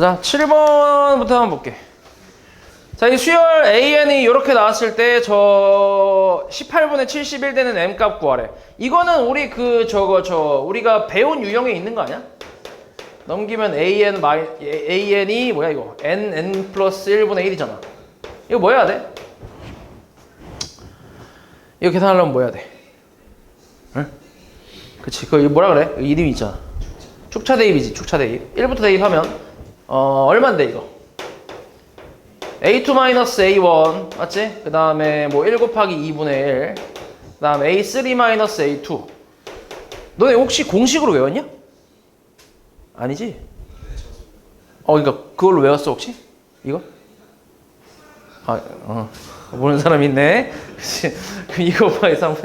보자. 7번부터 한번 볼게. 자, 이 수열 AN이 이렇게 나왔을 때 저 18분의 71 되는 M 값 구하래. 이거는 우리 우리가 배운 유형에 있는 거 아니야? 넘기면 AN이 뭐야 이거? N 플러스 1분의 1이잖아. 이거 뭐 해야 돼? 이거 계산하려면 뭐 해야 돼? 응? 그치. 그거 뭐라 그래? 이름이 있잖아. 축차 대입이지, 축차 대입. 1부터 대입하면, 얼만데, 이거? A2-A1, 맞지? 그 다음에 뭐 1 곱하기 2분의 1. 그 다음에 A3-A2. 너네 혹시 공식으로 외웠냐? 아니지? 그러니까 그걸로 외웠어, 혹시? 이거? 모르는 사람 있네. 그치? 이거 봐, 이 사람.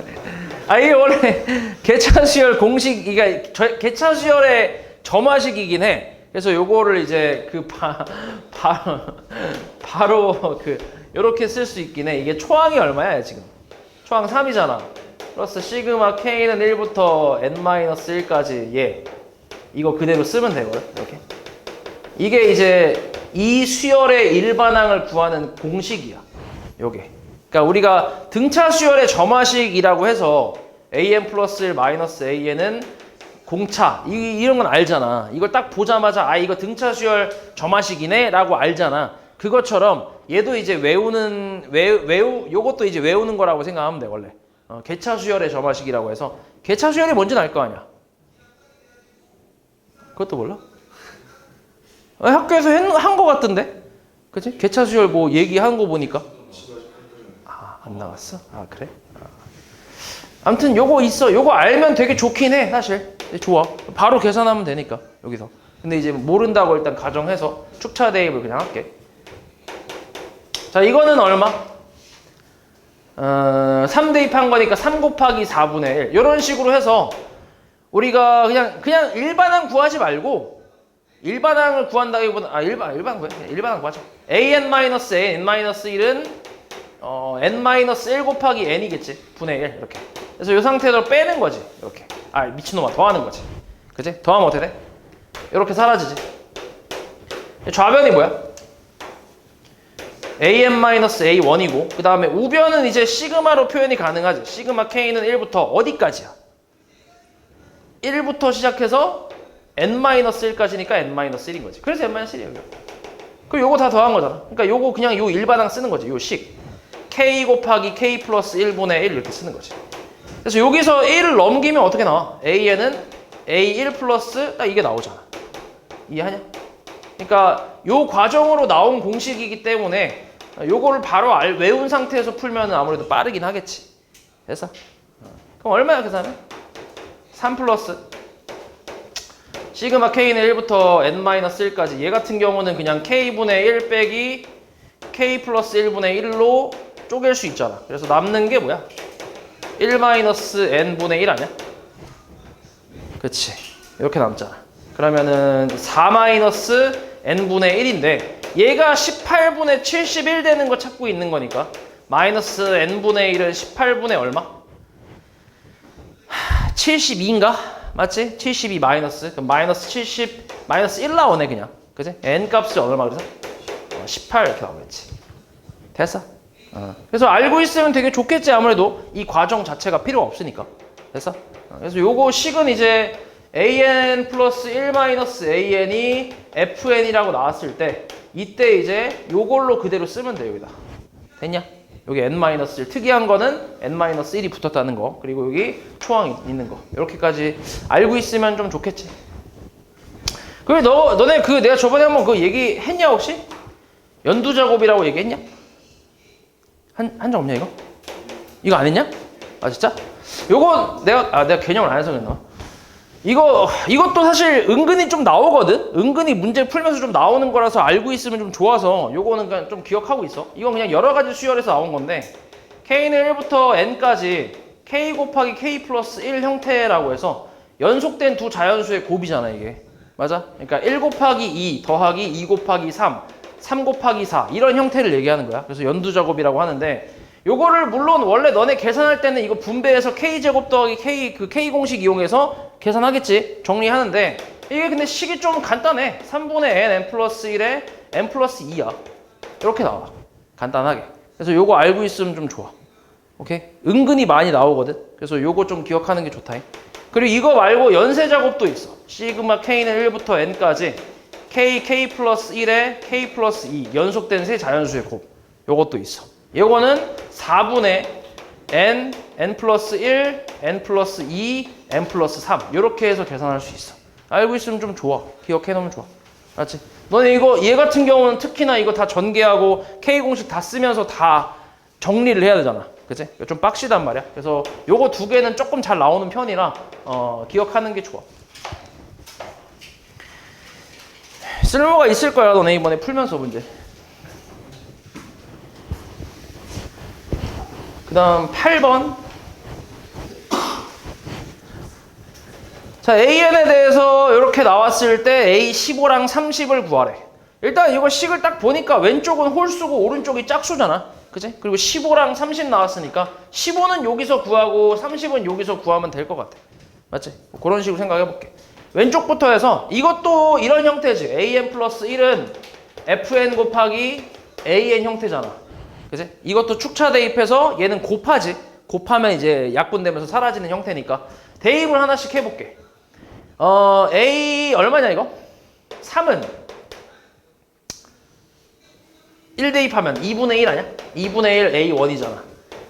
이게 원래 개차수열 공식, 이게 개차수열의 점화식이긴 해. 그래서 요거를 이제 바로 요렇게 쓸 수 있긴 해. 이게 초항이 얼마야, 지금? 초항 3이잖아. 플러스 시그마 K는 1부터 N-1까지 얘. 이거 그대로 쓰면 되거든, 이렇게. 이게 이제 이 수열의 일반항을 구하는 공식이야. 요게. 그러니까 우리가 등차 수열의 점화식이라고 해서 AN 플러스 1 마이너스 AN은 공차 이런 건 알잖아. 이걸 딱 보자마자 이거 등차 수열 점화식이네 라고 알잖아. 그것처럼 얘도 이제 요것도 이제 외우는 거라고 생각하면 돼, 원래. 개차 수열의 점화식이라고 해서. 개차 수열이 뭔지는 알 거 아니야. 그것도 몰라? 학교에서 한 거 같던데? 그치? 개차 수열 뭐 얘기한 거 보니까. 안 나왔어? 그래? 아무튼 요거 있어. 요거 알면 되게 좋긴 해, 사실. 좋아. 바로 계산하면 되니까, 여기서. 근데 이제 모른다고 일단 가정해서 축차 대입을 그냥 할게. 자, 이거는 얼마? 3 대입한 거니까 3 곱하기 4분의 1. 이런 식으로 해서 우리가 그냥 일반항 구하지 말고 일반항을 구한다기보다 일반항 구하자. AN-N-1은 N-1 곱하기 N이겠지. 분의 1 이렇게. 그래서 이 상태로 빼는 거지. 이렇게. 미친놈아, 더하는 거지. 그치? 더하면 어떻게 돼? 이렇게 사라지지. 좌변이 뭐야? AN-A1이고 그 다음에 우변은 이제 시그마로 표현이 가능하지. 시그마 K는 1부터 어디까지야? 1부터 시작해서 N-1까지니까 N-1인 거지. 그래서 N-1이야. 그리고 요거 다 더한 거잖아. 그러니까 요거 그냥 요 일반항 쓰는 거지. 요 식. K 곱하기 K 플러스 1분의 1 이렇게 쓰는 거지. 그래서 여기서 1을 넘기면 어떻게 나와? AN은 A1 플러스 딱 이게 나오잖아. 이해하냐? 그러니까 요 과정으로 나온 공식이기 때문에 요거를 바로 외운 상태에서 풀면 아무래도 빠르긴 하겠지. 됐어? 그럼 얼마야 계산해? 3 플러스 시그마 K는 1부터 N-1까지. 얘 같은 경우는 그냥 K분의 1 빼기 K 플러스 1분의 1로 쪼갤 수 있잖아. 그래서 남는 게 뭐야? 1-N분의 1 아니야? 그치. 이렇게 남잖아. 그러면은 4-N분의 1인데 얘가 18분의 71 되는 거 찾고 있는 거니까 마이너스 N분의 1은 18분의 얼마? 72인가? 맞지? 72 마이너스. 그럼 마이너스 70, 마이너스 1 나오네 그냥. 그치? N 값이 얼마 그래서? 18 이렇게 나오겠지. 됐어? 그래서 알고 있으면 되게 좋겠지. 아무래도 이 과정 자체가 필요 없으니까. 됐어? 그래서 요거 식은 이제 AN 플러스 1 마이너스 AN이 FN이라고 나왔을 때 이때 이제 요걸로 그대로 쓰면 돼. 여기다. 됐냐? 여기 N-1 특이한 거는 N-1이 붙었다는 거. 그리고 여기 초항이 있는 거. 이렇게까지 알고 있으면 좀 좋겠지. 그리고 너네 내가 저번에 한번 그거 얘기했냐 혹시? 연두 작업이라고 얘기했냐? 한 적 없냐 이거? 이거 안 했냐? 진짜? 요거 내가 개념을 안 해서 그랬나? 이것도 사실 은근히 좀 나오거든? 은근히 문제 풀면서 좀 나오는 거라서 알고 있으면 좀 좋아서 요거는 그냥 좀 기억하고 있어. 이건 그냥 여러 가지 수열에서 나온 건데 K는 1부터 N까지 K 곱하기 K 플러스 1 형태라고 해서 연속된 두 자연수의 곱이잖아 이게. 맞아? 그러니까 1 곱하기 2 더하기 2 곱하기 3 3 곱하기 4 이런 형태를 얘기하는 거야. 그래서 연두 작업이라고 하는데 요거를 물론 원래 너네 계산할 때는 이거 분배해서 K제곱 더하기 K 공식 이용해서 계산하겠지. 정리하는데 이게 근데 식이 좀 간단해. 3분의 n 플러스 1에 n 플러스 2야. 이렇게 나와. 간단하게. 그래서 요거 알고 있으면 좀 좋아. 오케이? 은근히 많이 나오거든. 그래서 요거 좀 기억하는 게 좋다. 그리고 이거 말고 연쇄 작업도 있어. 시그마 k는 1부터 n까지 k 플러스 1에 k 플러스 2 연속된 세 자연수의 곱. 요것도 있어. 요거는 4분의 n 플러스 1, n 플러스 2, n 플러스 3 이렇게 해서 계산할 수 있어. 알고 있으면 좀 좋아. 기억해 놓으면 좋아. 알았지? 너네 이거 얘 같은 경우는 특히나 이거 다 전개하고 k 공식 다 쓰면서 다 정리를 해야 되잖아. 그치? 좀 빡시단 말이야. 그래서 요거 두 개는 조금 잘 나오는 편이라 기억하는 게 좋아. 쓸모가 있을 거야. 너네 이번에 풀면서 문제. 그 다음 8번. 자, AN에 대해서 이렇게 나왔을 때 A15랑 30을 구하래. 일단 이거 식을 딱 보니까 왼쪽은 홀수고 오른쪽이 짝수잖아. 그치? 그리고 15랑 30 나왔으니까 15는 여기서 구하고 30은 여기서 구하면 될 것 같아. 맞지? 뭐 그런 식으로 생각해 볼게. 왼쪽부터 해서 이것도 이런 형태지. AN 플러스 1은 FN 곱하기 AN 형태잖아. 그치? 이것도 축차 대입해서 얘는 곱하지. 곱하면 이제 약분되면서 사라지는 형태니까 대입을 하나씩 해볼게. A 얼마냐 이거? 3은 1 대입하면 2분의 1 아니야? 2분의 1 A1이잖아.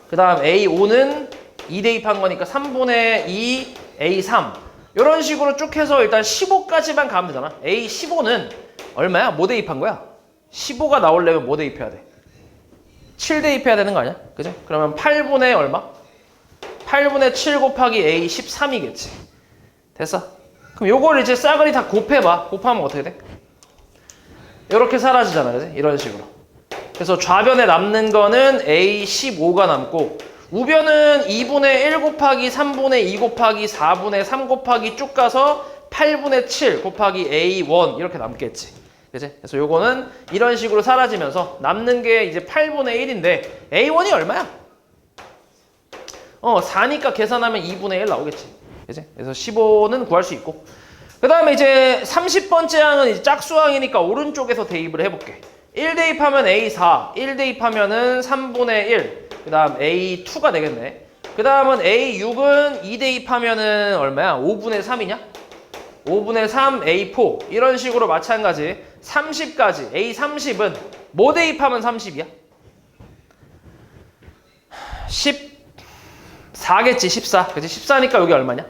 그 다음 A5는 2 대입한 거니까 3분의 2 A3 이런 식으로 쭉 해서 일단 15까지만 가면 되잖아. A15는 얼마야? 뭐 대입한 거야? 15가 나오려면 뭐 대입해야 돼? 7 대입해야 되는 거 아니야? 그지? 그러면 8분의 얼마? 8분의 7 곱하기 A13이겠지. 됐어? 그럼 요걸 이제 싸그리 다 곱해봐. 곱하면 어떻게 돼? 이렇게 사라지잖아. 그지? 이런 식으로. 그래서 좌변에 남는 거는 A15가 남고 우변은 2분의 1 곱하기 3분의 2 곱하기 4분의 3 곱하기 쭉 가서 8분의 7 곱하기 A1 이렇게 남겠지. 그치? 그래서 요거는 이런 식으로 사라지면서 남는 게 이제 8분의 1인데 A1이 얼마야? 4니까 계산하면 2분의 1 나오겠지. 그치? 그래서 15는 구할 수 있고 그 다음에 이제 30번째 항은 이제 짝수항이니까 오른쪽에서 대입을 해볼게. 1 대입하면 A4, 1 대입하면은 3분의 1, 그 다음 A2가 되겠네. 그 다음은 A6은 2 대입하면은 얼마야? 5분의 3이냐? 5분의 3, A4 이런 식으로 마찬가지 30까지 A30은 뭐 대입하면 30이야? 14겠지 14. 그치? 14니까 여기 얼마냐?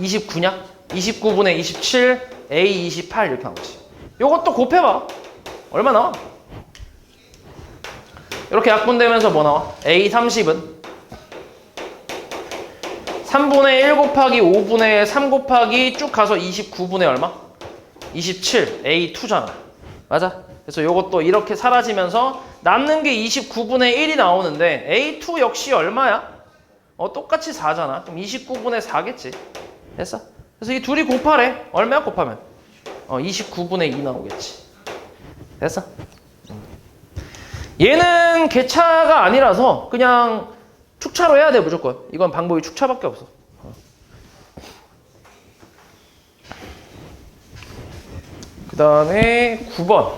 29냐? 29분의 27, A28 이렇게 나오지. 요것도 곱해봐. 얼마 나와? 이렇게 약분되면서 뭐 나와? A30은 3분의 1 곱하기 5분의 3 곱하기 쭉 가서 29분의 얼마? 27, A2잖아. 맞아? 그래서 요것도 이렇게 사라지면서 남는 게 29분의 1이 나오는데 A2 역시 얼마야? 똑같이 4잖아. 그럼 29분의 4겠지. 됐어? 그래서 이 둘이 곱하래. 얼마야 곱하면? 29분의 2 나오겠지. 됐어? 얘는 개차가 아니라서 그냥 축차로 해야 돼 무조건. 이건 방법이 축차밖에 없어. 그 다음에 9번.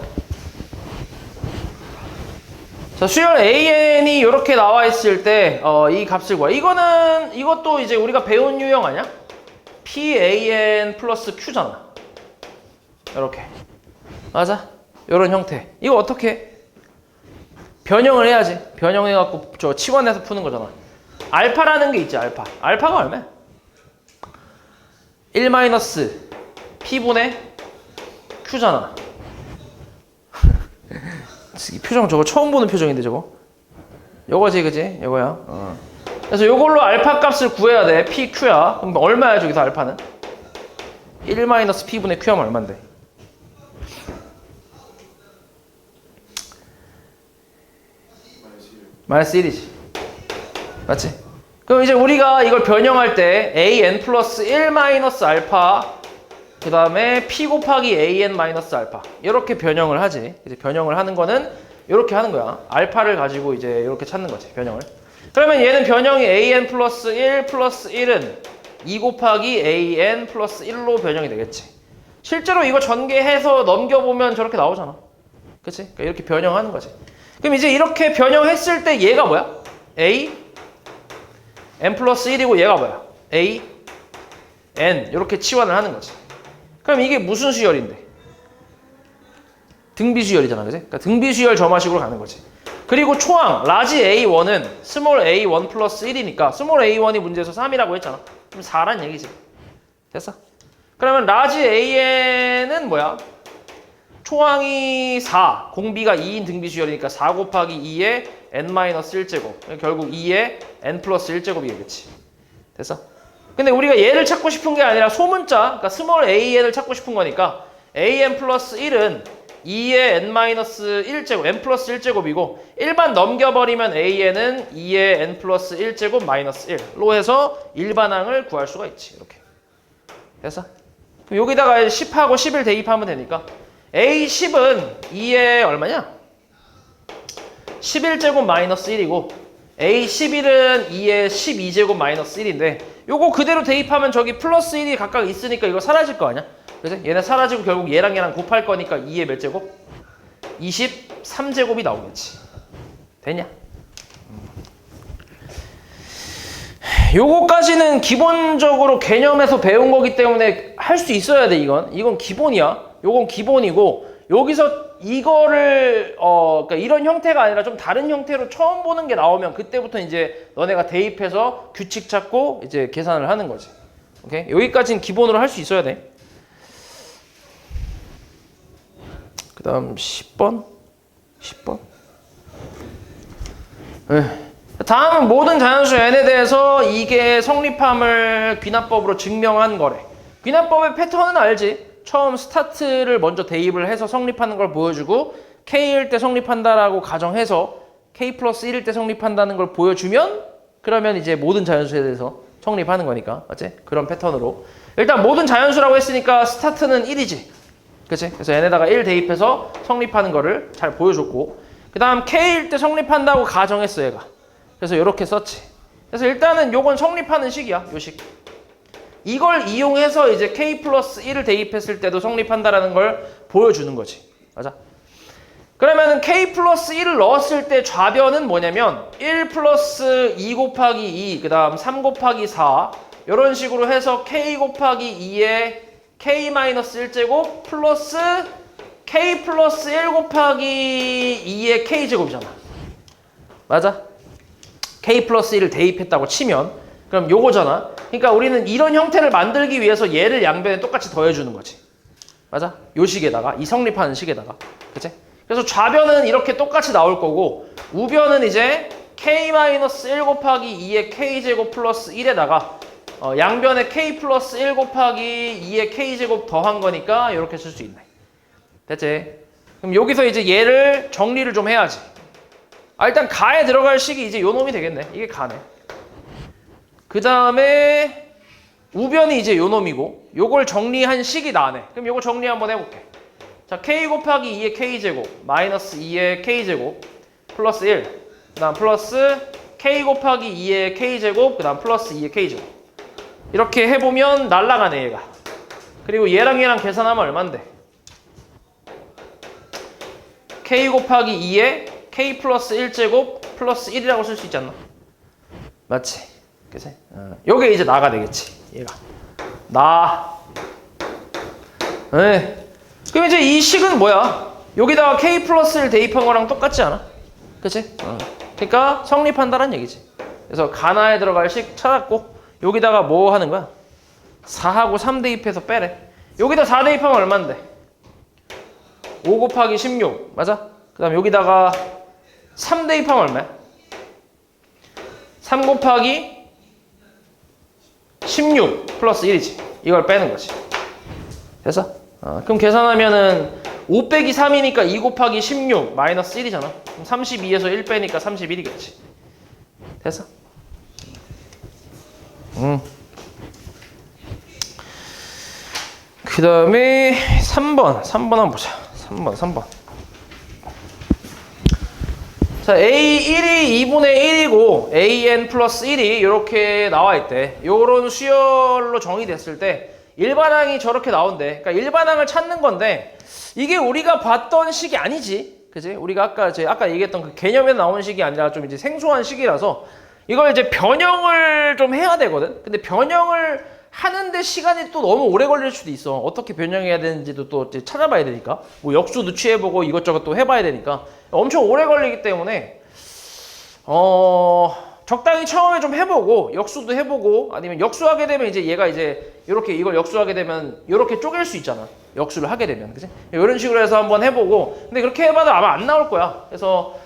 자, 수열 AN이 이렇게 나와 있을 때 이 값을 구해. 이것도 이제 우리가 배운 유형 아니야? PAN 플러스 Q잖아. 이렇게. 맞아? 이런 형태. 이거 어떻게 해? 변형을 해야지. 변형해갖고 저 치환해서 푸는 거잖아. 알파라는 게 있지, 알파. 알파가 얼마야? 1 마이너스 P분의 Q잖아. 이 표정 저거 처음 보는 표정인데 저거? 요거지, 그지? 요거야. 그래서 요걸로 알파 값을 구해야 돼. PQ야. 그럼 얼마야, 저기서 알파는? 1 마이너스 P분의 Q하면 얼만데? 마이너스 1이지. 맞지? 그럼 이제 우리가 이걸 변형할 때 AN 플러스 1 마이너스 알파 그 다음에 P 곱하기 AN 마이너스 알파 이렇게 변형을 하지. 이제 변형을 하는 거는 이렇게 하는 거야. 알파를 가지고 이제 이렇게 찾는 거지. 변형을. 그러면 얘는 변형이 AN 플러스 1 플러스 1은 2 곱하기 AN 플러스 1로 변형이 되겠지. 실제로 이거 전개해서 넘겨보면 저렇게 나오잖아. 그치? 그러니까 이렇게 변형하는 거지. 그럼 이제 이렇게 변형했을 때 얘가 뭐야? A n 플러스 1이고 얘가 뭐야? A n 이렇게 치환을 하는 거지. 그럼 이게 무슨 수열인데? 등비수열이잖아, 그지? 그러니까 등비수열 점화식으로 가는 거지. 그리고 초항 라지 A1은 스몰 A1 플러스 1이니까 스몰 A1이 문제에서 3이라고 했잖아. 그럼 4란 얘기지. 됐어? 그러면 라지 AN은 뭐야? 초항이 4, 공비가 2인 등비수열이니까 4 곱하기 2의 n-1제곱. 결국 2의 n 플러스 1제곱이겠지. 됐어? 근데 우리가 얘를 찾고 싶은 게 아니라 소문자, 그러니까 스몰 an을 찾고 싶은 거니까 an 플러스 1은 2의 n-1제곱, n 플러스 1제곱이고 일반 넘겨버리면 an은 2의 n 플러스 1제곱 마이너스 1로 해서 일반항을 구할 수가 있지. 이렇게. 됐어? 그럼 여기다가 10하고 11 대입하면 되니까 A10은 2의 얼마냐? 11제곱 마이너스 1이고 A11은 2의 12제곱 마이너스 1인데 요거 그대로 대입하면 저기 플러스 1이 각각 있으니까 이거 사라질 거 아니야? 그래서 얘네 사라지고 결국 얘랑 곱할 거니까 2의 몇 제곱? 23제곱이 나오겠지. 됐냐? 요거까지는 기본적으로 개념에서 배운 거기 때문에 할 수 있어야 돼. 이건 기본이야. 요건 기본이고 여기서 이거를 그러니까 이런 형태가 아니라 좀 다른 형태로 처음 보는 게 나오면 그때부터 이제 너네가 대입해서 규칙 찾고 이제 계산을 하는 거지. 오케이? 여기까지는 기본으로 할 수 있어야 돼. 그다음 10번. 다음은 모든 자연수 n에 대해서 이게 성립함을 귀납법으로 증명한 거래. 귀납법의 패턴은 알지? 처음 스타트를 먼저 대입을 해서 성립하는 걸 보여주고 K일 때 성립한다라고 가정해서 K 플러스 1일 때 성립한다는 걸 보여주면 그러면 이제 모든 자연수에 대해서 성립하는 거니까 맞지? 그런 패턴으로 일단 모든 자연수라고 했으니까 스타트는 1이지. 그치? 그래서 n에다가 1 대입해서 성립하는 거를 잘 보여줬고 그 다음 K일 때 성립한다고 가정했어 얘가. 그래서 이렇게 썼지. 그래서 일단은 요건 성립하는 식이야. 요 식. 이걸 이용해서 이제 K 플러스 1을 대입했을 때도 성립한다라는 걸 보여주는 거지. 맞아? 그러면은 K 플러스 1을 넣었을 때 좌변은 뭐냐면 1 플러스 2 곱하기 2, 그 다음 3 곱하기 4 이런 식으로 해서 K 곱하기 2에 K 마이너스 1제곱 플러스 K 플러스 1 곱하기 2의 K제곱이잖아. 맞아? K 플러스 1을 대입했다고 치면 그럼 요거잖아. 그러니까 우리는 이런 형태를 만들기 위해서 얘를 양변에 똑같이 더해주는 거지. 맞아? 요 식에다가 이 성립하는 식에다가 그치? 그래서 좌변은 이렇게 똑같이 나올 거고 우변은 이제 K-1 곱하기 2의 K제곱 플러스 1에다가 양변에 K 플러스 1 곱하기 2의 K제곱 더한 거니까 이렇게 쓸 수 있네. 됐지? 그럼 여기서 이제 얘를 정리를 좀 해야지. 일단 가에 들어갈 식이 이제 요 놈이 되겠네. 이게 가네. 그 다음에 우변이 이제 요 놈이고 요걸 정리한 식이 나네. 그럼 요거 정리 한번 해볼게. 자, K 곱하기 2의 K제곱 마이너스 2의 K제곱 플러스 1 그 다음 플러스 K 곱하기 2의 K제곱 그 다음 플러스 2의 K제곱 이렇게 해보면 날라가네 얘가. 그리고 얘랑 계산하면 얼만데? K 곱하기 2의 K 플러스 1제곱 플러스 1이라고 쓸 수 있지 않나? 맞지? 그치? 요게 이제 나가 되겠지. 얘가. 네. 그럼 이제 이 식은 뭐야? 여기다가 K 플러스를 대입한 거랑 똑같지 않아? 그치? 그러니까 성립한다는 얘기지. 그래서 가나에 들어갈 식 찾았고 여기다가 뭐 하는 거야? 4하고 3 대입해서 빼래. 여기다 4 대입하면 얼만데? 5 곱하기 16 맞아? 그 다음 여기다가 3 대입하면 얼마야? 3 곱하기 16 플러스 1이지. 이걸 빼는 거지. 됐어? 그럼 계산하면은 5 빼기 3이니까 2 곱하기 16 마이너스 1이잖아. 그럼 32에서 1 빼니까 31이겠지. 됐어? 그 다음에 3번 한번 보자. 3번. 자, A1이 2분의 1이고 AN 플러스 1이 이렇게 나와 있대. 요런 수열로 정의됐을 때 일반항이 저렇게 나온대. 그러니까 일반항을 찾는 건데 이게 우리가 봤던 식이 아니지. 그지? 우리가 아까 얘기했던 그 개념에 나온 식이 아니라 좀 이제 생소한 식이라서 이걸 이제 변형을 좀 해야 되거든. 근데 변형을 하는데 시간이 또 너무 오래 걸릴 수도 있어. 어떻게 변형해야 되는지도 또 이제 찾아봐야 되니까. 뭐 역수도 취해보고 이것저것 또 해봐야 되니까 엄청 오래 걸리기 때문에 적당히 처음에 좀 해보고 역수도 해보고 아니면 역수하게 되면 이제 얘가 이제 이렇게 이걸 역수하게 되면 이렇게 쪼갤 수 있잖아. 역수를 하게 되면 그치? 이런 식으로 해서 한번 해보고 근데 그렇게 해봐도 아마 안 나올 거야. 그래서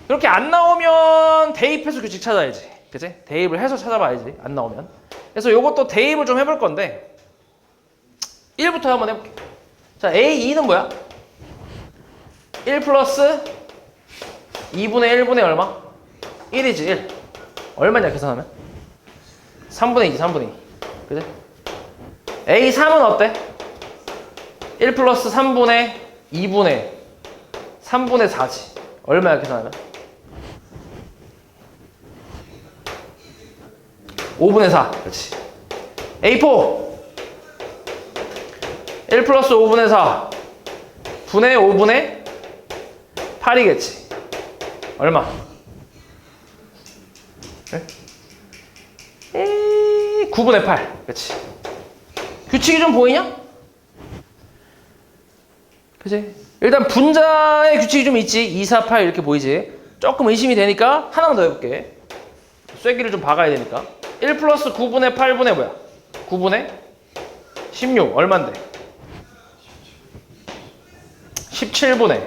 그렇게 안 나오면 대입해서 규칙 찾아야지. 그치? 대입을 해서 찾아봐야지. 안 나오면. 그래서 요것도 대입을 좀 해볼 건데 1부터 한번 해볼게. 자, A2는 뭐야? 1 플러스 2분의 1분의 얼마? 1이지 1. 얼마냐 계산하면? 3분의 2지 3분의 2. 그치? A3은 어때? 1 플러스 3분의 2분의 3분의 4지. 얼마야 계산하면? 5분의 4. 그렇지. A4 1 플러스 5분의 4 분의 5분의 8이겠지. 얼마? 네? 9분의 8. 그렇지. 규칙이 좀 보이냐? 그치? 일단 분자의 규칙이 좀 있지. 2, 4, 8 이렇게 보이지. 조금 의심이 되니까 하나만 더 해볼게. 쐐기를 좀 박아야 되니까. 1 플러스 9분의 8분의 뭐야? 9분의 16 얼만데? 17분의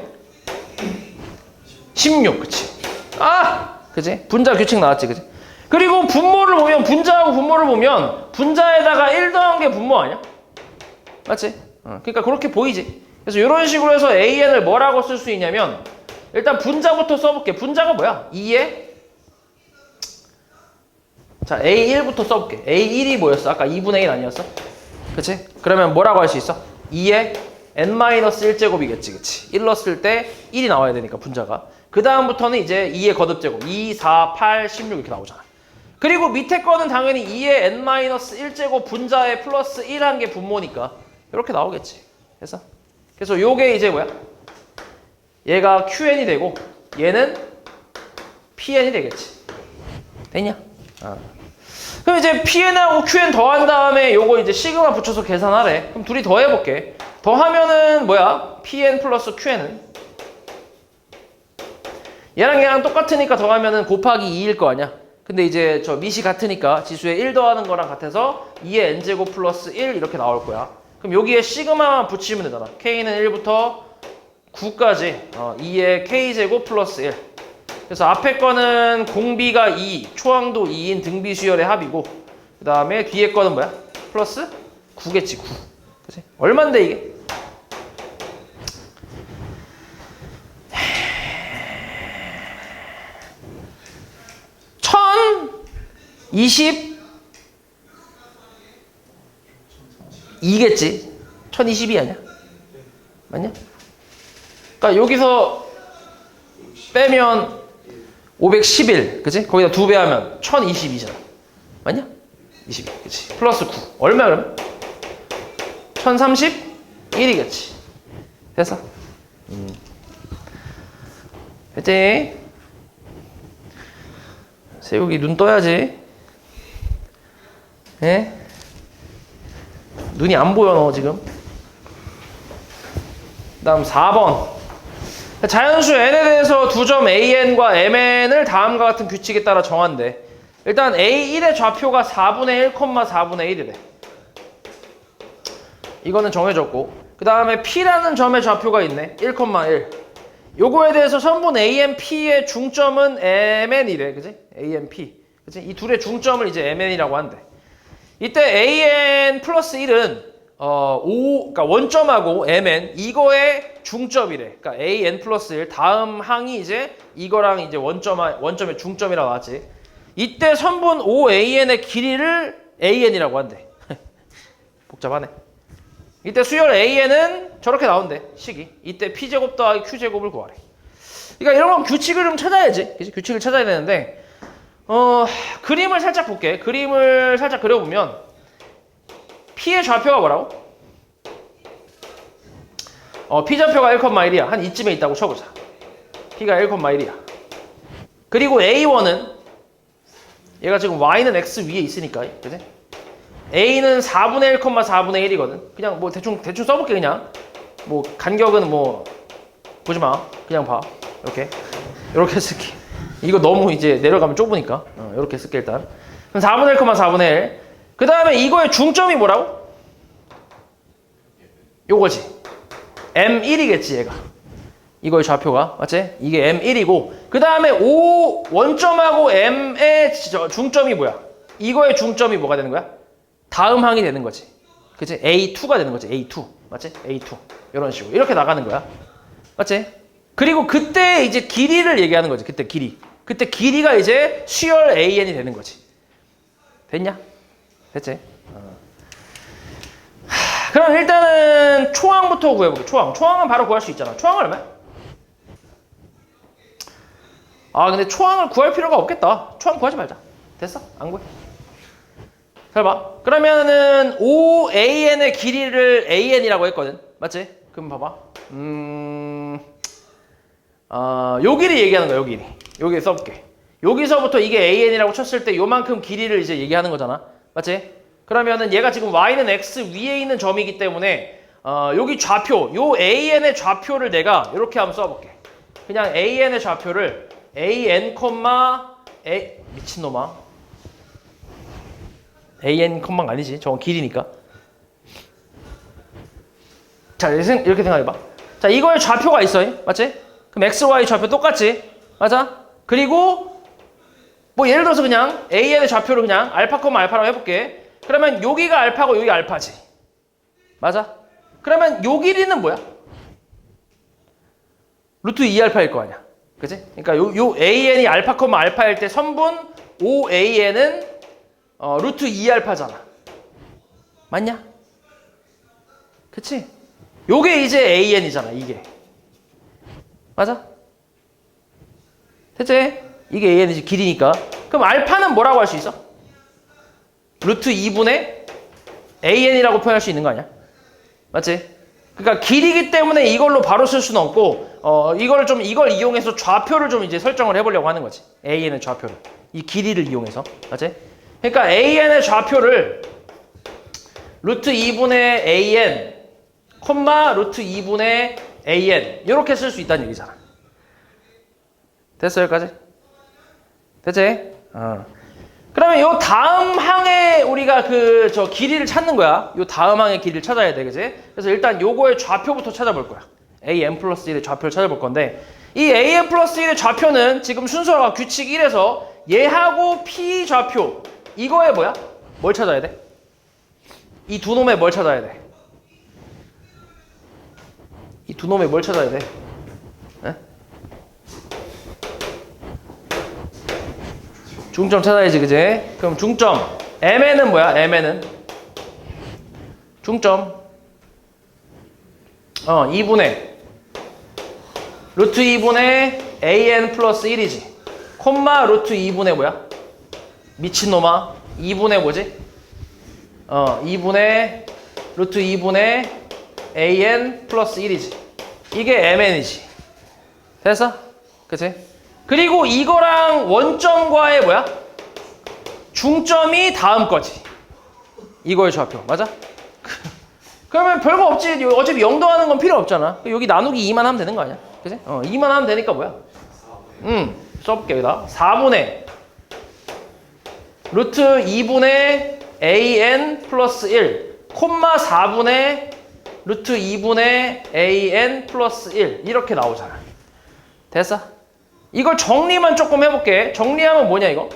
16 그치? 그치? 분자 규칙 나왔지 그치? 그리고 분모를 보면 분자하고 분모를 보면 분자에다가 1 더한 게 분모 아니야? 맞지? 그러니까 그렇게 보이지. 그래서 이런 식으로 해서 AN을 뭐라고 쓸 수 있냐면 일단 분자부터 써볼게. 분자가 뭐야? 2에 자, A1부터 써볼게. A1이 뭐였어? 아까 2분의 1 아니었어? 그치? 그러면 뭐라고 할 수 있어? 2에 n-1제곱이겠지, 그치? 1 넣었을 때 1이 나와야 되니까, 분자가. 그 다음부터는 이제 2의 거듭제곱. 2, 4, 8, 16 이렇게 나오잖아. 그리고 밑에 거는 당연히 2의 n-1제곱 분자에 플러스 1 한 게 분모니까 이렇게 나오겠지. 그래서 요게 이제 뭐야? 얘가 QN이 되고 얘는 PN이 되겠지. 됐냐? 그럼 이제 PN하고 QN 더한 다음에 요거 이제 시그마 붙여서 계산하래. 그럼 둘이 더해볼게. 더하면은 뭐야? PN 플러스 QN은 얘랑 똑같으니까 더하면은 곱하기 2일 거 아니야. 근데 이제 저 밑이 같으니까 지수에 1 더하는 거랑 같아서 2의 n제곱 플러스 1 이렇게 나올 거야. 그럼 여기에 시그마만 붙이면 되잖아. K는 1부터 9까지 2의 K제곱 플러스 1. 그래서 앞에 거는 공비가 2, 초항도 2인 등비 수열의 합이고 그 다음에 뒤에 거는 뭐야? 플러스 9겠지, 9. 그치? 얼만데 이게? 천 22겠지? 1022 아니야? 맞냐? 그러니까 여기서 빼면 511, 그치? 거기다 2배 하면 1022잖아. 맞냐? 22, 그치? 플러스 9. 얼마야, 그러면? 1031이겠지. 됐어? 됐지? 세욱이 눈 떠야지. 예? 눈이 안 보여, 너 지금. 그 다음 4번. 자연수 n에 대해서 두 점 AN과 MN을 다음과 같은 규칙에 따라 정한대. 일단 A1의 좌표가 4분의 1, 4분의 1이래. 이거는 정해졌고 그 다음에 P라는 점의 좌표가 있네. 1,1. 요거에 대해서 선분 AMP의 중점은 MN이래. 그치? AMP. 그치? 이 둘의 중점을 이제 MN이라고 한대. 이때 AN 플러스 1은 그러니까 원점하고 MN 이거의 중점이래. 그러니까 AN 플러스 1 다음 항이 이제 이거랑 이제 원점의 중점이라고 나왔지. 이때 선분 OAN의 길이를 AN이라고 한대. 복잡하네. 이때 수열 AN은 저렇게 나온대. 식이. 이때 P제곱 더하기 Q제곱을 구하래. 그러니까 이런 건 규칙을 좀 찾아야지. 그치? 규칙을 찾아야 되는데 그림을 살짝 볼게. 그림을 살짝 그려보면 P의 좌표가 뭐라고? P 좌표가 1,1이야. 한 이쯤에 있다고 쳐보자. P가 1,1이야. 그리고 A1은 얘가 지금 Y는 X 위에 있으니까, 그지? A는 4분의 1, 4분의 1이거든. 그냥 뭐 대충 써볼게, 그냥. 뭐 간격은 뭐 보지 마. 그냥 봐. 이렇게 쓸게. 이거 너무 이제 내려가면 좁으니까. 이렇게 쓸게 일단. 그럼 4분의 1, 4분의 1. 그 다음에 이거의 중점이 뭐라고? 요거지. M1이겠지 얘가. 이거의 좌표가. 맞지? 이게 M1이고 그 다음에 O 원점하고 M의 중점이 뭐야? 이거의 중점이 뭐가 되는 거야? 다음 항이 되는 거지. 그치? A2가 되는 거지. A2. 맞지? A2. 이런 식으로. 이렇게 나가는 거야. 맞지? 그리고 그때 이제 길이를 얘기하는 거지. 그때 길이. 그때 길이가 이제 수열 AN이 되는 거지. 됐냐? 됐지? 그럼 일단은 초항부터 구해볼게. 초항은 바로 구할 수 있잖아. 초항은 얼마야? 근데 초항을 구할 필요가 없겠다. 초항 구하지 말자. 됐어? 안 구해. 잘 봐. 그러면은 OAN의 길이를 AN이라고 했거든. 맞지? 그럼 봐봐. 요 길이 얘기하는 거야. 요 길이. 여기 써볼게. 여기서부터 이게 AN이라고 쳤을 때 요만큼 길이를 이제 얘기하는 거잖아. 맞지? 그러면은 얘가 지금 Y는 X 위에 있는 점이기 때문에 여기 좌표, 요 AN의 좌표를 내가 이렇게 한번 써볼게. 그냥 AN의 좌표를 AN, A 미친놈아. AN, 아니지. 저건 길이니까. 자, 이렇게 생각해봐. 자, 이거의 좌표가 있어. 맞지? 그럼 X, Y 좌표 똑같지? 맞아? 그리고 뭐 예를 들어서 그냥 AN의 좌표를 그냥 알파, 알파라고 해볼게. 그러면 여기가 알파고 여기 알파지. 맞아? 그러면 요 길이는 뭐야? 루트 2알파일 거 아니야. 그치? 그러니까 요 AN이 알파, 알파일 때 선분 OAN은 루트 2알파잖아. 맞냐? 그치? 요게 이제 AN이잖아, 이게. 맞아? 됐지? 이게 AN이지, 길이니까. 그럼 알파는 뭐라고 할 수 있어? 루트 2분의 AN이라고 표현할 수 있는 거 아니야? 맞지? 그러니까 길이기 때문에 이걸로 바로 쓸 수는 없고, 이걸 이용해서 좌표를 좀 이제 설정을 해보려고 하는 거지. AN의 좌표를. 이 길이를 이용해서. 맞지? 그러니까 AN의 좌표를 루트 2분의 AN, 루트 2분의 AN. 이렇게 쓸 수 있다는 얘기잖아. 됐어, 여기까지? 됐지? 그러면 요 다음 항에 우리가 저 길이를 찾는 거야. 요 다음 항의 길이를 찾아야 돼, 그지? 그래서 일단 요거의 좌표부터 찾아볼 거야. AN 플러스 1의 좌표를 찾아볼 건데, 이 AN 플러스 1의 좌표는 지금 순서가 규칙 1에서 얘하고 P 좌표, 이거에 뭐야? 뭘 찾아야 돼? 이 두 놈의 뭘 찾아야 돼? 이 두 놈의 뭘 찾아야 돼? 에? 중점 찾아야지, 그지? 그럼 중점 M에는 뭐야? M에는 중점 2분의 루트 2분의 AN 플러스 1이지. 콤마 루트 2분의 뭐야? 미친놈아. 2분의 뭐지? 2분의 루트 2분의 AN 플러스 1이지. 이게 MN이지. 됐어? 그치? 그리고 이거랑 원점과의 뭐야? 중점이 다음 거지. 이거의 좌표. 맞아? 그러면 별거 없지. 어차피 영도하는 건 필요 없잖아. 여기 나누기 2만 하면 되는 거 아니야? 그치? 2만 하면 되니까 뭐야? 써볼게. 여기다 4분의 루트 2분의 AN 플러스 1 콤마 4분의 루트 2분의 AN 플러스 1 이렇게 나오잖아. 됐어? 이걸 정리만 조금 해볼게. 정리하면 뭐냐 이거?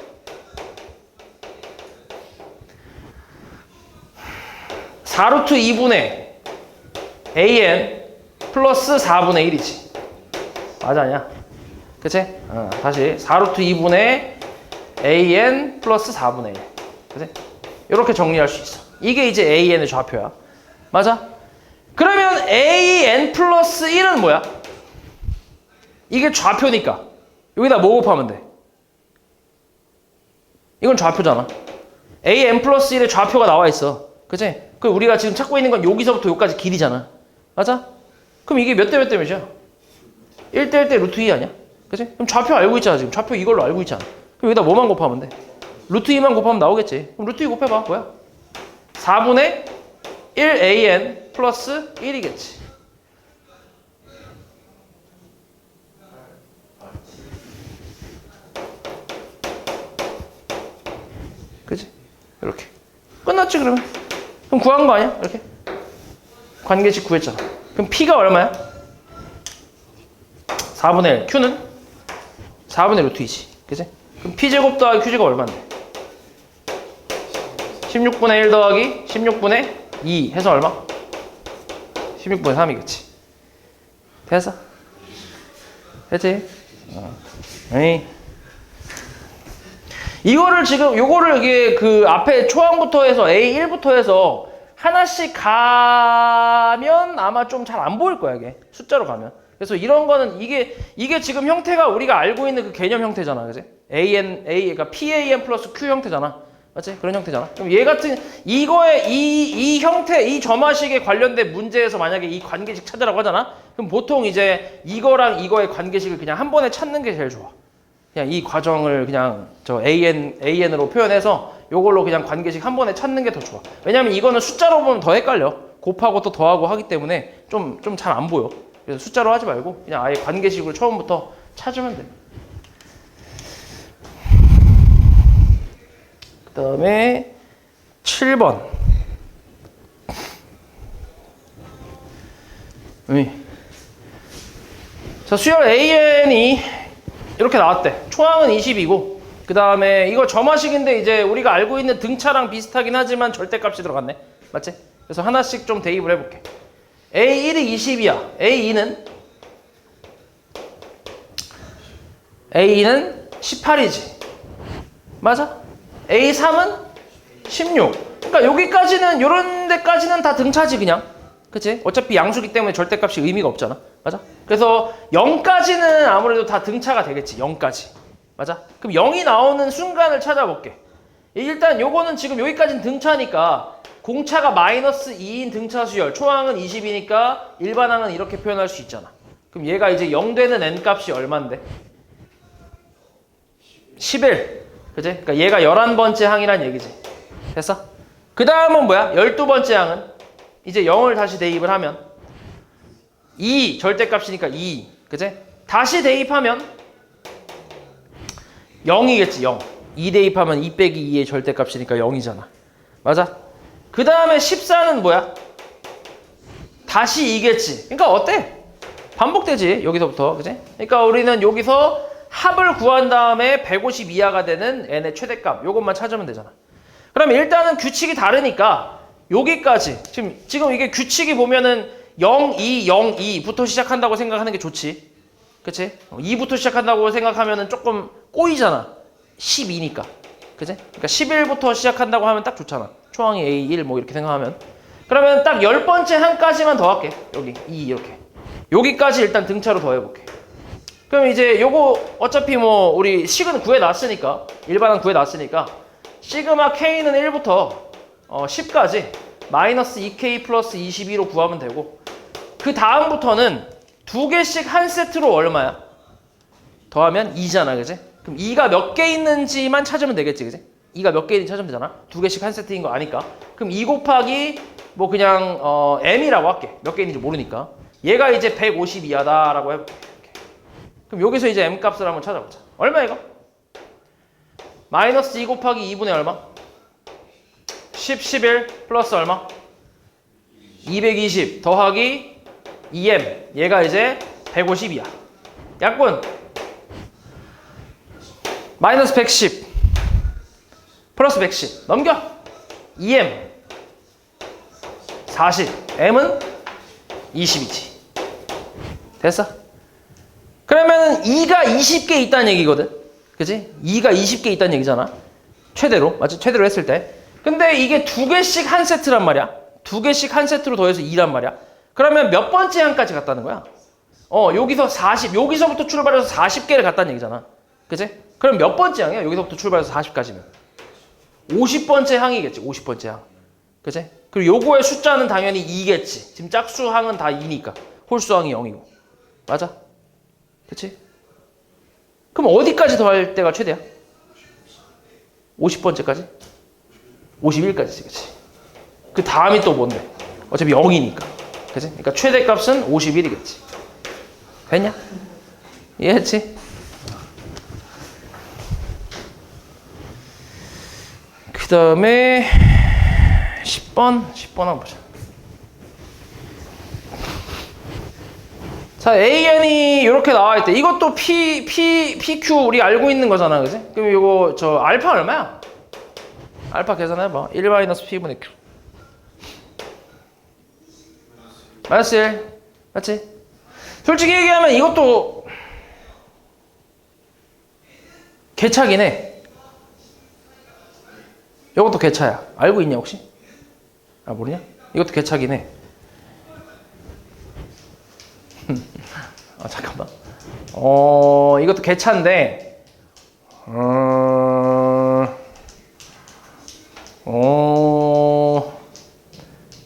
(4루트 2분의 AN 플러스 4분의 1이지. 맞아 아니야? 그치? 다시 4루트 2분의 AN 플러스 4분의 1. 그치? 이렇게 정리할 수 있어. 이게 이제 AN의 좌표야. 맞아? 그러면 AN 플러스 1은 뭐야? 이게 좌표니까 여기다 뭐 곱하면 돼? 이건 좌표잖아. AN 플러스 1의 좌표가 나와 있어. 그치? 그 우리가 지금 찾고 있는 건 여기서부터 여기까지 길이잖아. 맞아? 그럼 이게 몇 대 몇 대 몇이야? 1대 1대 루트 2 아니야? 그치? 그럼 좌표 알고 있잖아. 지금 좌표 이걸로 알고 있잖아. 그럼 여기다 뭐만 곱하면 돼? 루트 2만 곱하면 나오겠지. 그럼 루트 2 곱해봐. 뭐야? 4분의 1an 플러스 1이겠지. 그치? 이렇게. 끝났지 그러면? 그럼 구한 거 아니야? 이렇게. 관계식 구했잖아. 그럼 P가 얼마야? 4분의 1. Q는? 4분의 루트 2지. 그치? 그럼 P제곱 더하기 Q제곱 얼마인데? 16분의 1 더하기 16분의 2 해서 얼마? 16분의 3이겠지. 됐어? 됐지? 에이. 이거를 지금 요거를 이게 그 앞에 초항부터 해서 A1부터 해서 하나씩 가면 아마 좀 잘 안 보일 거야 이게 숫자로 가면. 그래서 이런 거는 이게 지금 형태가 우리가 알고 있는 그 개념 형태잖아, 그지? 그러니까 PAN 플러스 Q 형태잖아, 맞지? 그런 형태잖아. 그럼 얘 같은 이거의 이 형태, 이 점화식에 관련된 문제에서 만약에 이 관계식 찾으라고 하잖아. 그럼 보통 이제 이거랑 이거의 관계식을 그냥 한 번에 찾는 게 제일 좋아. 그냥 이 과정을 그냥 저 AN으로 표현해서 요걸로 그냥 관계식 한 번에 찾는 게 더 좋아. 왜냐면 이거는 숫자로 보면 더 헷갈려. 곱하고 또 더하고 하기 때문에 좀 잘 안 보여. 그래서 숫자로 하지 말고 그냥 아예 관계식으로 처음부터 찾으면 돼. 그 다음에 7번. 자, 수열 AN이 이렇게 나왔대. 초항은 20이고 그 다음에 이거 점화식인데 이제 우리가 알고 있는 등차랑 비슷하긴 하지만 절대값이 들어갔네. 맞지? 그래서 하나씩 좀 대입을 해볼게. A1이 20이야. A2는 18이지. 맞아? A3은 16. 그러니까 여기까지는 요런 데까지는 다 등차지 그냥. 그치? 어차피 양수기 때문에 절대값이 의미가 없잖아. 맞아? 그래서 0까지는 아무래도 다 등차가 되겠지. 0까지. 맞아? 그럼 0이 나오는 순간을 찾아볼게. 일단 요거는 지금 여기까지는 등차니까 공차가 마이너스 2인 등차 수열. 초항은 20이니까 일반항은 이렇게 표현할 수 있잖아. 그럼 얘가 이제 0 되는 n 값이 얼만데? 11. 그치? 그러니까 얘가 11번째 항이란 얘기지. 됐어? 그 다음은 뭐야? 12번째 항은 이제 0을 다시 대입을 하면 2 절대값이니까 2. 그치? 다시 대입하면 0이겠지. 0. 2 대입하면 2 빼기 2의 절대값이니까 0이잖아. 맞아? 그 다음에 14는 뭐야? 다시 2겠지. 그러니까 어때? 반복되지. 여기서부터. 그치? 그러니까 우리는 여기서 합을 구한 다음에 150 이하가 되는 n의 최대값. 요것만 찾으면 되잖아. 그럼 일단은 규칙이 다르니까 여기까지. 지금 이게 규칙이 보면은 0, 2, 0, 2부터 시작한다고 생각하는 게 좋지. 그치? 2부터 시작한다고 생각하면은 조금 꼬이잖아. 12니까. 그치? 그러니까 11부터 시작한다고 하면 딱 좋잖아. 초항이 A1 뭐 이렇게 생각하면. 그러면 딱 10번째 항까지만 더할게. 여기 2 이렇게. 여기까지 일단 등차로 더해볼게. 그럼 이제 요거 어차피 뭐 우리 식은 구해놨으니까 일반항 구해놨으니까 시그마 K는 1부터 10까지 마이너스 2K 플러스 22로 구하면 되고 그 다음부터는 두 개씩 한 세트로 얼마야? 더하면 2잖아, 그지? 그럼 2가 몇 개 있는지만 찾으면 되겠지, 그지? 2가 몇 개 있는지 찾으면 되잖아. 두 개씩 한 세트인 거 아니까. 그럼 2 곱하기 뭐 그냥 m이라고 할게. 몇 개 있는지 모르니까. 얘가 이제 150 이하다라고 해볼게. 그럼 여기서 이제 m 값을 한번 찾아보자. 얼마 이거? 마이너스 2 곱하기 2분의 얼마? 10, 11 플러스 얼마? 220 더하기 2m. 얘가 이제 150이야. 약분 마이너스 110 플러스 110 넘겨. 2m 40 m은 20이지. 됐어? 그러면 2가 20개 있다는 얘기거든. 그치? 2가 20개 있다는 얘기잖아. 최대로. 맞지? 최대로 했을 때. 근데 이게 두 개씩 한 세트란 말이야. 두 개씩 한 세트로 더해서 2란 말이야. 그러면 몇 번째 항까지 갔다는 거야? 여기서 40, 여기서부터 출발해서 40개를 갔다는 얘기잖아. 그치? 그럼 몇 번째 항이야? 여기서부터 출발해서 40까지면. 50번째 항이겠지. 50번째 항. 그치? 그리고 요거의 숫자는 당연히 2겠지. 지금 짝수항은 다 2니까. 홀수항이 0이고. 맞아? 그치? 그럼 어디까지 더할 때가 최대야? 50번째까지? 51까지지, 그치? 그 다음이 또 뭔데? 어차피 0이니까. 그치? 그러니까 최대값은 51이겠지. 됐냐? 이해했지? 그 다음에 10번 한번 보자. 자, AN이 이렇게 나와 있대. 이것도 PQ 우리 알고 있는 거잖아, 그지? 그럼 이거 저 알파 얼마야? 알파 계산해봐. 1-P분의 Q. 마이너스 1. 맞지? 솔직히 얘기하면 이것도 개차긴 해. 이것도 개차야. 알고 있냐 혹시? 아, 모르냐? 이것도 개차긴 해. 아, 잠깐만. 이것도 개차인데,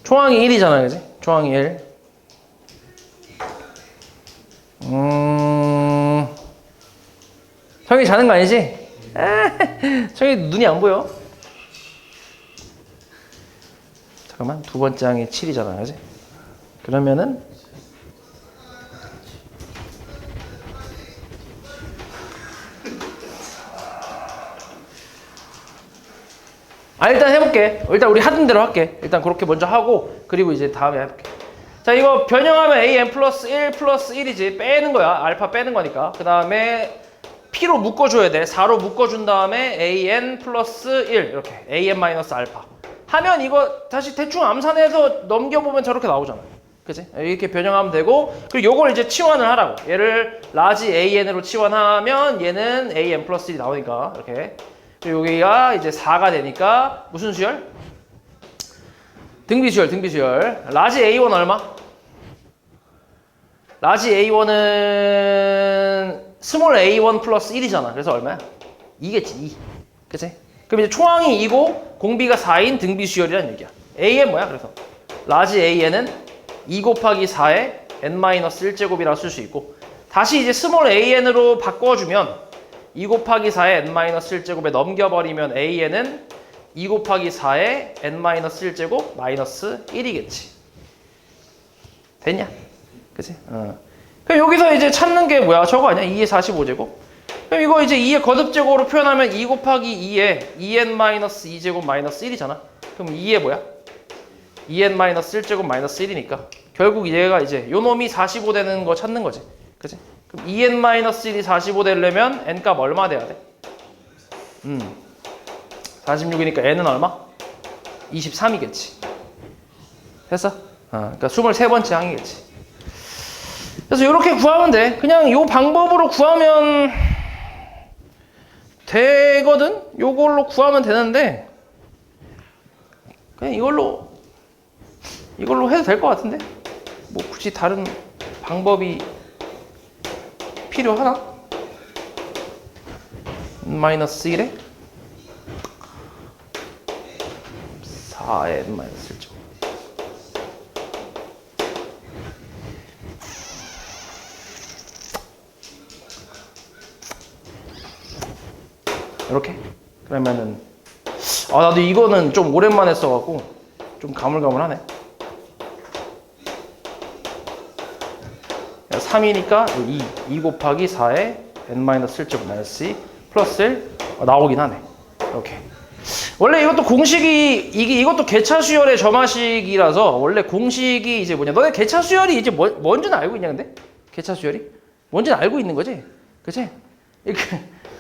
초항이 1이잖아, 그지? 초항이 1. 성이 자는 거 아니지? 성이 눈이 안 보여. 잠깐만, 두 번째 항이 7이잖아, 그지? 그러면은, 일단 해볼게. 일단 우리 하던 대로 할게. 일단 그렇게 먼저 하고, 그리고 이제 다음에 해볼게. 자, 이거 변형하면 an 플러스 1 플러스 1이지. 빼는 거야. 알파 빼는 거니까. 그 다음에 p로 묶어줘야 돼. 4로 묶어준 다음에 an 플러스 1 이렇게 an 마이너스 알파 하면 이거 다시 대충 암산해서 넘겨보면 저렇게 나오잖아. 그치? 이렇게 변형하면 되고, 그리고 요걸 이제 치환을 하라고. 얘를 라지 an으로 치환하면 얘는 an 플러스 1이 나오니까 이렇게. 그리고 여기가 이제 4가 되니까 무슨 수열? 등비수열. 라지 A1 얼마? 라지 A1은 스몰 A1 플러스 1이잖아. 그래서 얼마야? 2겠지, 2. 그치? 그럼 이제 초항이 2고 공비가 4인 등비수열이라는 얘기야. AN 뭐야? 그래서 라지 AN은 2 곱하기 4의 n-1제곱이라고 쓸 수 있고, 다시 이제 스몰 AN으로 바꿔주면 2 곱하기 4의 n-1제곱에 넘겨버리면 AN은 2 곱하기 4의 n-1제곱 마이너스 1이겠지. 됐냐? 그치? 그럼 여기서 이제 찾는 게 뭐야? 저거 아니야? 2의 45제곱? 그럼 이거 이제 2의 거듭제곱으로 표현하면 2 곱하기 2의 2n-2제곱 마이너스 1이잖아. 그럼 2의 뭐야? 2n-1제곱 마이너스 1이니까 결국 얘가 이제 요 놈이 45 되는 거 찾는 거지. 그치? 그럼 2n-1이 45 되려면 n값 얼마 돼야 돼? 46이니까 n은 얼마? 23이겠지. 됐어? 그러니까 23번째 항이겠지. 그래서 이렇게 구하면 돼. 그냥 이 방법으로 구하면 되거든? 요걸로 구하면 되는데 그냥 이걸로 해도 될 것 같은데? 뭐 굳이 다른 방법이 필요하나? 마이너스 1에 4에 마이너스 1죠. 이렇게? 그러면은 나도 이거는 좀 오랜만에 써갖고 좀 가물가물하네. 3이니까 2 곱하기 4에 n-1제곱 마이너스 2 플러스 1 나오긴 하네. 이렇게. 원래 이것도 공식이 이것도 개차수열의 점화식이라서 원래 공식이 이제 뭐냐? 너네 개차수열이 이제 뭔지는 알고 있냐 근데? 개차수열이? 뭔지는 알고 있는 거지? 그치?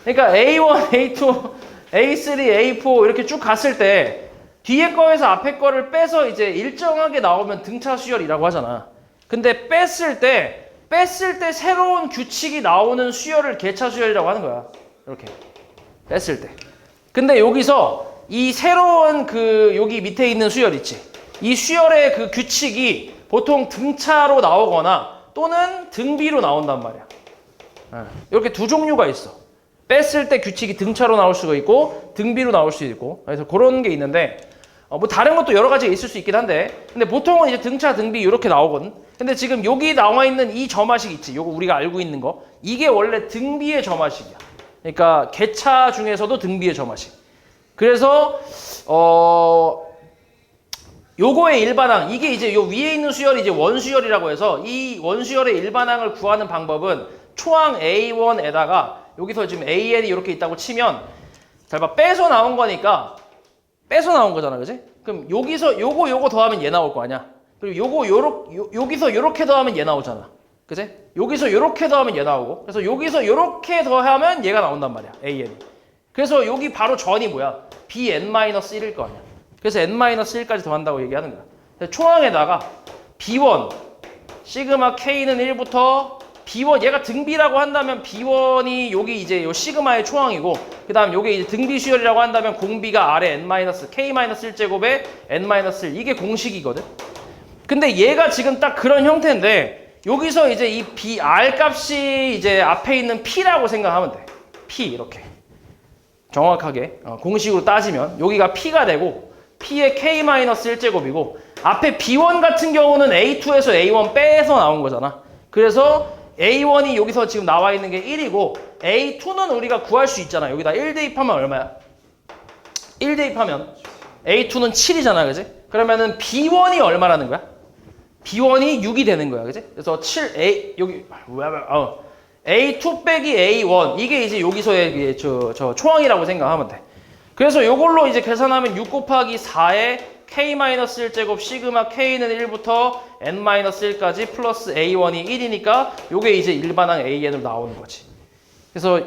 그러니까 A1, A2, A3, A4 이렇게 쭉 갔을 때 뒤에 거에서 앞에 거를 빼서 이제 일정하게 나오면 등차수열이라고 하잖아. 근데 뺐을 때 새로운 규칙이 나오는 수열을 개차수열이라고 하는 거야. 이렇게 뺐을 때. 근데 여기서 이 새로운 여기 밑에 있는 수열 있지? 이 수열의 그 규칙이 보통 등차로 나오거나 또는 등비로 나온단 말이야. 이렇게 두 종류가 있어. 뺐을 때 규칙이 등차로 나올 수가 있고 등비로 나올 수도 있고. 그래서 그런 게 있는데 뭐 다른 것도 여러 가지가 있을 수 있긴 한데, 근데 보통은 이제 등차 등비 이렇게 나오거든. 근데 지금 여기 나와 있는 이 점화식 있지, 요거 우리가 알고 있는 거, 이게 원래 등비의 점화식이야. 그러니까 개차 중에서도 등비의 점화식. 그래서 요거의 일반항, 이게 이제 요 위에 있는 수열이 이제 원수열이라고 해서, 이 원수열의 일반항을 구하는 방법은 초항 A1에다가 여기서 지금 AN이 이렇게 있다고 치면, 잘 봐, 빼서 나온 거니까 빼서 나온 거잖아, 그지? 그럼 여기서 요거 더하면 얘 나올 거 아니야. 그리고 여기서 요렇게 더하면 얘 나오잖아, 그지? 여기서 요렇게 더하면 얘 나오고, 그래서 여기서 요렇게 더하면 얘가 나온단 말이야, AN이. 그래서 여기 바로 전이 뭐야? Bn-1일 거 아니야. 그래서 n-1까지 더한다고 얘기하는 거야. 그래서 초항에다가 B1 시그마 K는 1부터 B1, 얘가 등비라고 한다면 B1이 여기 이제 요 시그마의 초항이고, 그 다음 요게 이제 등비 수열이라고 한다면 공비가 아래 K-1제곱에 N-1, 이게 공식이거든. 근데 얘가 지금 딱 그런 형태인데, 여기서 이제 이 BR 값이 이제 앞에 있는 P라고 생각하면 돼. P, 이렇게. 정확하게. 공식으로 따지면, 여기가 P가 되고, P의 K-1제곱이고, 앞에 B1 같은 경우는 A2에서 A1 빼서 나온 거잖아. 그래서 A1이 여기서 지금 나와 있는 게 1이고, A2는 우리가 구할 수 있잖아. 여기다 1 대입하면 얼마야? 1 대입하면 A2는 7이잖아, 그지? 그러면은 B1이 얼마라는 거야? B1이 6이 되는 거야, 그지? 그래서 7A 여기 A2 빼기 A1, 이게 이제 여기서의 저 초항이라고 생각하면 돼. 그래서 요걸로 이제 계산하면 6 곱하기 4에 K-1제곱 시그마 K는 1부터 N-1까지 플러스 A1이 1이니까 요게 이제 일반항 AN으로 나오는 거지. 그래서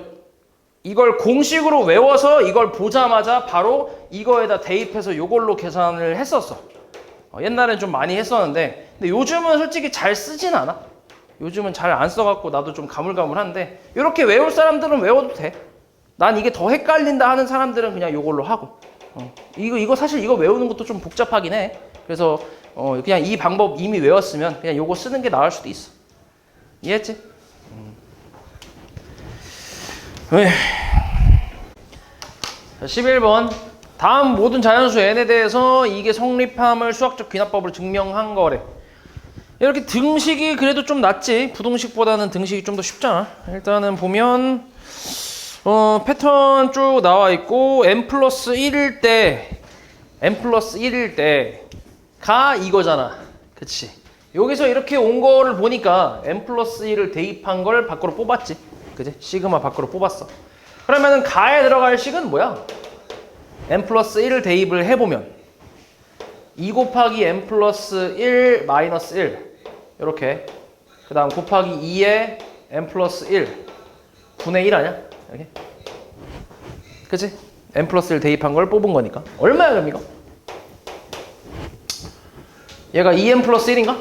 이걸 공식으로 외워서 이걸 보자마자 바로 이거에다 대입해서 요걸로 계산을 했었어. 옛날엔 좀 많이 했었는데, 근데 요즘은 솔직히 잘 쓰진 않아. 요즘은 잘 안 써갖고 나도 좀 가물가물한데, 이렇게 외울 사람들은 외워도 돼. 난 이게 더 헷갈린다 하는 사람들은 그냥 요걸로 하고. 이거 사실 이거 외우는 것도 좀 복잡하긴 해. 그래서 그냥 이 방법 이미 외웠으면 그냥 요거 쓰는 게 나을 수도 있어. 이해했지? 자, 11번. 다음 모든 자연수 n에 대해서 이게 성립함을 수학적 귀납법으로 증명한 거래. 이렇게 등식이 그래도 좀 낫지. 부등식보다는 등식이 좀 더 쉽잖아. 일단은 보면 패턴 쭉 나와 있고, n 플러스 1일 때가 이거잖아. 그치? 여기서 이렇게 온 거를 보니까 n 플러스 1을 대입한 걸 밖으로 뽑았지. 그치? 시그마 밖으로 뽑았어. 그러면은 가에 들어갈 식은 뭐야? n 플러스 1을 대입을 해보면 2 곱하기 n 플러스 1 마이너스 1 이렇게, 그 다음 곱하기 2에 n 플러스 1 분의 1 아니야? 이렇게. 그치? n 플러스 1 대입한 걸 뽑은 거니까 얼마야 그럼 이거? 얘가 2n 플러스 1인가?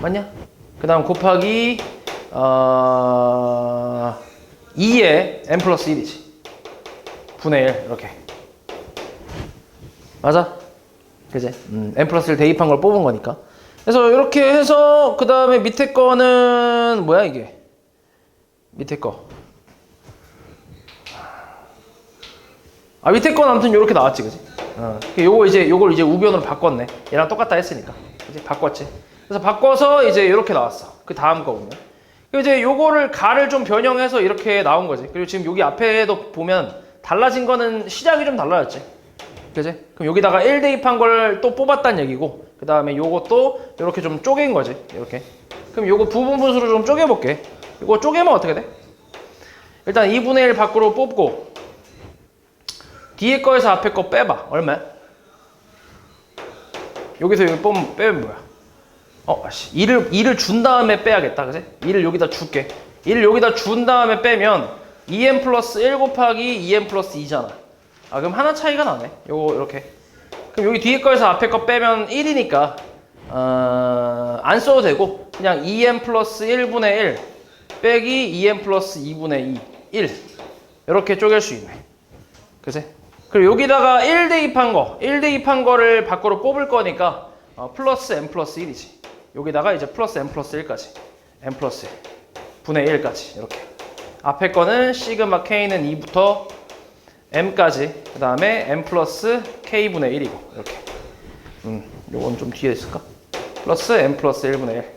맞냐? 그 다음 곱하기 2에 n 플러스 1이지. 분의 1 이렇게. 맞아? 그지? n 플러스 1 대입한 걸 뽑은 거니까. 그래서 이렇게 해서 그 다음에 밑에 거는 뭐야 이게? 밑에 거. 밑에 건 아무튼 이렇게 나왔지, 그지? 요걸 이제 우변으로 바꿨네. 얘랑 똑같다 했으니까. 그지? 바꿨지. 그래서 바꿔서 이제 이렇게 나왔어. 그 다음 거 보면. 이제 요거를 가를 좀 변형해서 이렇게 나온 거지. 그리고 지금 여기 앞에도 보면 달라진 거는 시작이 좀 달라졌지. 그지? 그럼 여기다가 1 대입한 걸 또 뽑았다는 얘기고, 그 다음에 요것도 이렇게 좀 쪼갠 거지. 이렇게. 그럼 요거 부분 분수로 좀 쪼개볼게. 이거 쪼개면 어떻게 돼? 일단 2분의 1 밖으로 뽑고, 뒤에 거에서 앞에 거 빼봐. 얼마야? 여기서 여기 빼면 뭐야? 2를 준 다음에 빼야겠다. 그지? 2를 여기다 줄게. 2를 여기다 준 다음에 빼면 2n 플러스 1 곱하기 2n 플러스 2잖아. 그럼 하나 차이가 나네. 요거 이렇게. 그럼 여기 뒤에 거에서 앞에 거 빼면 1이니까 안 써도 되고, 그냥 2n 플러스 1분의 1 빼기 2n 플러스 2분의 2 1 이렇게 쪼갤 수 있네. 그치? 그리고 여기다가 1 대입한 거를 밖으로 뽑을 거니까 플러스 n 플러스 1이지. 여기다가 이제 플러스 n 플러스 1까지, n 플러스 1 분의 1까지 이렇게. 앞에 거는 시그마 k는 2부터 m까지 그 다음에 m 플러스 k분의 1이고 이렇게 요건 좀 뒤에 있을까? 플러스 m 플러스 1분의 1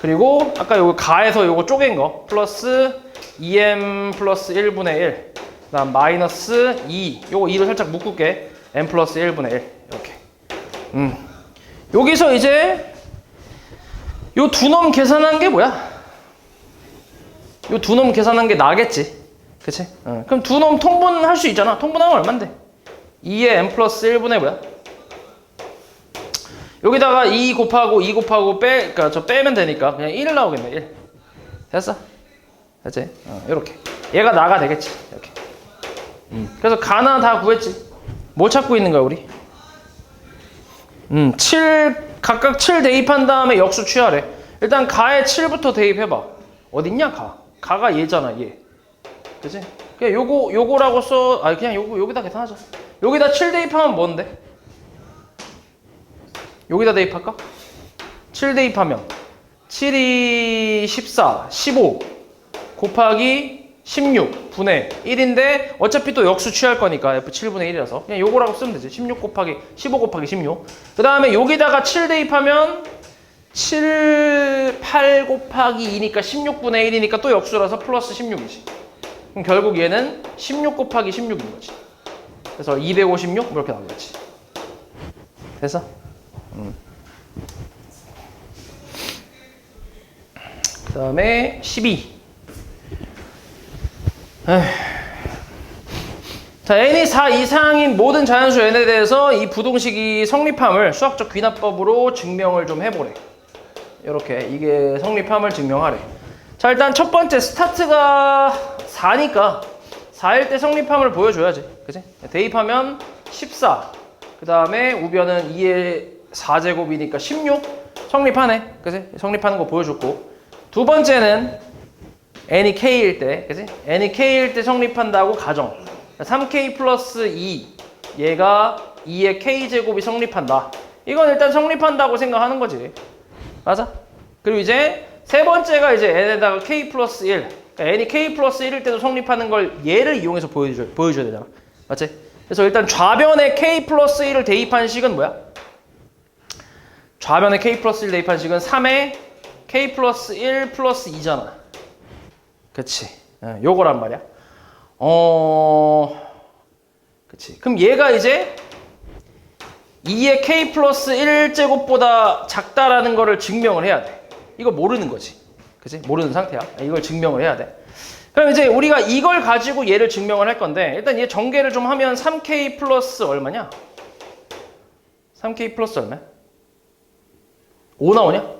그리고 아까 요거 가에서 요거 쪼갠 거 플러스 2m 플러스 1분의 1 그 다음 마이너스 2 요거 2를 살짝 묶을게 m 플러스 1분의 1 이렇게 여기서 이제 요 두 놈 계산한 게 뭐야? 요 두 놈 계산한 게 나겠지 그치? 그럼 두 놈 통분할 수 있잖아 통분하면 얼만데? 2의 m 플러스 1분의 뭐야? 여기다가 2 곱하고 2 곱하고 그러니까 저 빼면 되니까 그냥 1 나오겠네 1 됐어? 됐지? 이렇게 얘가 나가 되겠지 이렇게 그래서 가나 다 구했지 뭐 찾고 있는 거야 우리? 각각 7 대입한 다음에 역수 취하래 일단 가에 7부터 대입해봐 어딨냐 가? 가가 얘잖아 얘 그치? 그냥 요거라고 써 그냥 여기다 계산하자 여기다 7 대입하면 뭔데? 여기다 대입할까? 7 대입하면 7이 14, 15 곱하기 16 분의 1인데 어차피 또 역수 취할 거니까 F7분의 1이라서 그냥 요거라고 쓰면 되지 16 곱하기 15 곱하기 16 그 다음에 여기다가 7 대입하면 7, 8 곱하기 2니까 16분의 1이니까 또 역수라서 플러스 16이지 그럼 결국 얘는 16 곱하기 16인 거지 그래서 256 뭐 이렇게 나오겠지 됐어? 그 다음에 12 자, n이 4 이상인 모든 자연수 n에 대해서 이 부동식이 성립함을 수학적 귀납법으로 증명을 좀 해보래 이렇게 이게 성립함을 증명하래 자 일단 첫 번째 스타트가 4니까 4일 때 성립함을 보여줘야지 그치? 대입하면 14 그 다음에 우변은 2의 4제곱이니까 16 성립하네 그치? 성립하는 거 보여줬고 두 번째는 n이 k일 때 그치? n이 k일 때 성립한다고 가정 3k 플러스 2 얘가 2의 k제곱이 성립한다 이건 일단 성립한다고 생각하는 거지 맞아? 그리고 이제 세 번째가 이제 n에다가 k 플러스 1 그러니까 n이 k 플러스 1일 때도 성립하는 걸 얘를 이용해서 보여줘야 되잖아 맞지? 그래서 일단 좌변에 k 플러스 1을 대입한 식은 뭐야? 좌변에 k 플러스 1 대입한 식은 3에 k 플러스 1 플러스 2잖아 그치 요거란 말이야 그치 그럼 얘가 이제 2의 k 플러스 1제곱보다 작다라는 거를 증명을 해야 돼 이거 모르는 거지 그치 모르는 상태야 이걸 증명을 해야 돼 그럼 이제 우리가 이걸 가지고 얘를 증명을 할 건데 일단 얘 전개를 좀 하면 3k 플러스 얼마냐 3k 플러스 얼마야 5 나오냐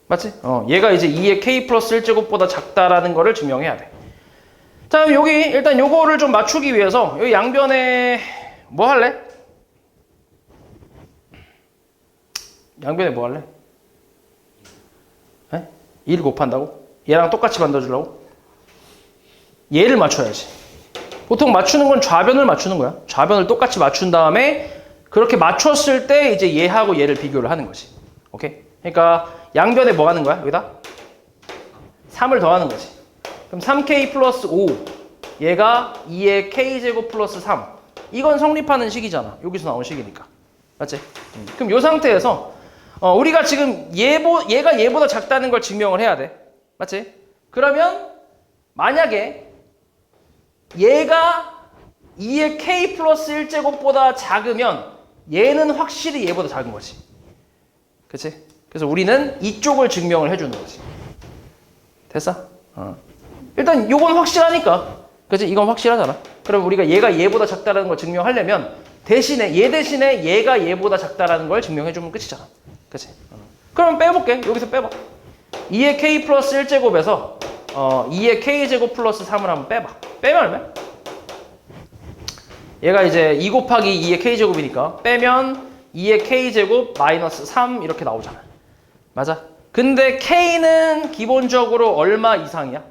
맞지? 얘가 이제 2의 k 플러스 1제곱보다 작다라는 거를 증명해야 돼. 자, 그럼 여기 일단 요거를 좀 맞추기 위해서 여기 양변에 뭐 할래? 양변에 뭐 할래? 1 곱한다고? 얘랑 똑같이 만들어주려고? 얘를 맞춰야지. 보통 맞추는 건 좌변을 맞추는 거야. 좌변을 똑같이 맞춘 다음에 그렇게 맞췄을 때 이제 얘하고 얘를 비교를 하는 거지. 오케이? 그러니까 양변에 뭐 하는 거야? 여기다? 3을 더하는 거지. 그럼 3k 플러스 5 얘가 2의 k제곱 플러스 3 이건 성립하는 식이잖아. 여기서 나온 식이니까. 맞지? 그럼 이 상태에서 우리가 지금 얘가 얘보다 작다는 걸 증명을 해야 돼. 맞지? 그러면 만약에 얘가 2의 k 플러스 1제곱보다 작으면 얘는 확실히 얘보다 작은 거지. 그치? 그래서 우리는 이쪽을 증명을 해주는 거지. 됐어? 일단 요건 확실하니까. 그치? 이건 확실하잖아. 그럼 우리가 얘가 얘보다 작다라는 걸 증명하려면 대신에 얘가 얘보다 작다라는 걸 증명해주면 끝이잖아. 그치? 그럼 빼볼게. 여기서 빼봐. 2의 k 플러스 1제곱에서 2의 k제곱 플러스 3을 한번 빼봐. 빼면 얼마야? 얘가 이제 2 곱하기 2의 k제곱이니까 빼면 2의 k제곱 마이너스 3 이렇게 나오잖아. 맞아? 근데 k는 기본적으로 얼마 이상이야?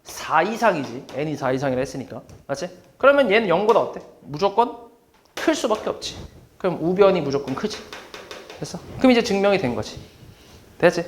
4 이상이지. n이 4 이상이라 했으니까. 맞지? 그러면 얘는 0보다 어때? 무조건 클 수밖에 없지. 그럼 우변이 무조건 크지. 됐어? 그럼 이제 증명이 된 거지. 됐지?